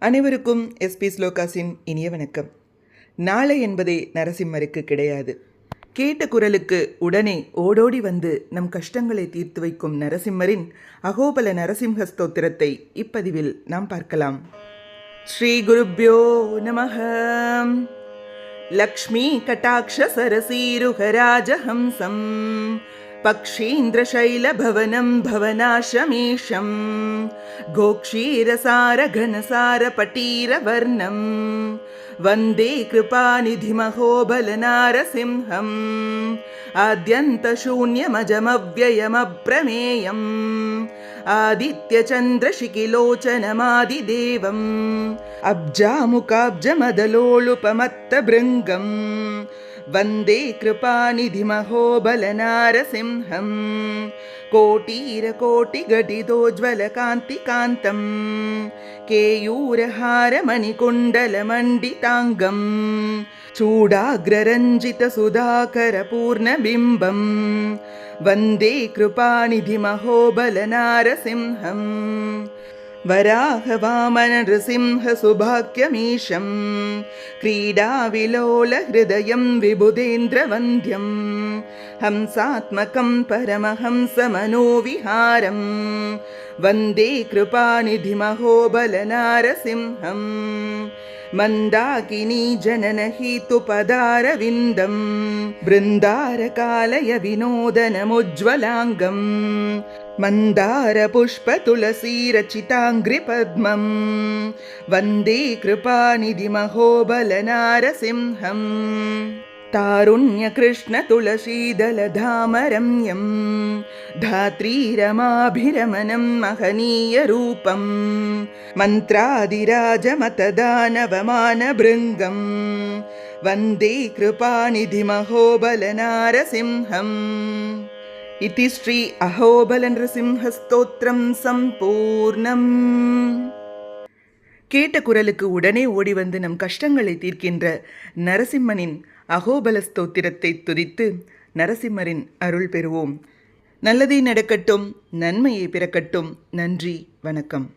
அனைவருக்கும் எஸ்பி ஸ்லோகாஸின் இனிய வணக்கம். நாளை என்பதே நரசிம்மருக்கு கிடையாது. கேட்ட குரலுக்கு உடனே ஓடோடி வந்து நம் கஷ்டங்களை தீர்த்து வைக்கும் நரசிம்மரின் அகோபல நரசிம்ஹ ஸ்தோத்திரத்தை இப்பதிவில் நாம் பார்க்கலாம். ஸ்ரீ குருப்யோ நமஹ. லக்ஷ்மீ கட்டாக்ஷ சரசீருகராஜஹம்சம் पक्षीन्द्रशैलभवनं भवनाशमीशं गोक्षीरसारघनसारपटीरवर्णं वन्दे कृपानिधिमहोबलनारसिंहम् आद्यन्तशून्यमजमव्ययमप्रमेयम् आदित्यचन्द्रशिखिलोचनमादिदेवम् अब्जामुकाब्जमदलोलुपमत्तभृङ्गम् वन्दे कृपानिधिमहोबलनारसिंहम् कोटिरकोटिघटितोज्ज्वलकान्तिकान्तं केयूरहारमणिकुण्डलमण्डिताङ्गं चूडाग्ररञ्जितसुधाकरपूर्णबिम्बं वन्दे कृपानिधिमहोबलनारसिंहम् वराहवामननृसिंहसुभाग्यमीशं क्रीडाविलोलहृदयं विबुधेन्द्रवन्द्यं हंसात्मकं परमहंसमनोविहारं वन्दे कृपानिधिमहोबलनारसिंहम् मन्दाकिनी जननहीतुपदारविन्दं बृन्दारकालय विनोदनमुज्ज्वलाङ्गं मन्दारपुष्पतुलसीरचिताङ्घ्रिपद्मं वन्दे कृपानिधिमहोबलनारसिंहम् तारुण्यकृष्णतुलसीदलधामरम्यं धात्रीरमाभिरमणं महनीयरूपं मन्त्रादिराजमतदानवमानभृङ्गं वन्दे कृपानिधिमहोबलनारसिंहम् इति श्री अहोबलनृसिंहस्तोत्रं सम्पूर्णम्. கேட்ட குரலுக்கு உடனே ஓடி வந்து நம் கஷ்டங்களை தீர்க்கின்ற நரசிம்மனின் அகோபல ஸ்தோத்திரத்தை துதித்து நரசிம்மரின் அருள் பெறுவோம். நல்லதே நடக்கட்டும், நன்மையை பிறக்கட்டும். நன்றி, வணக்கம்.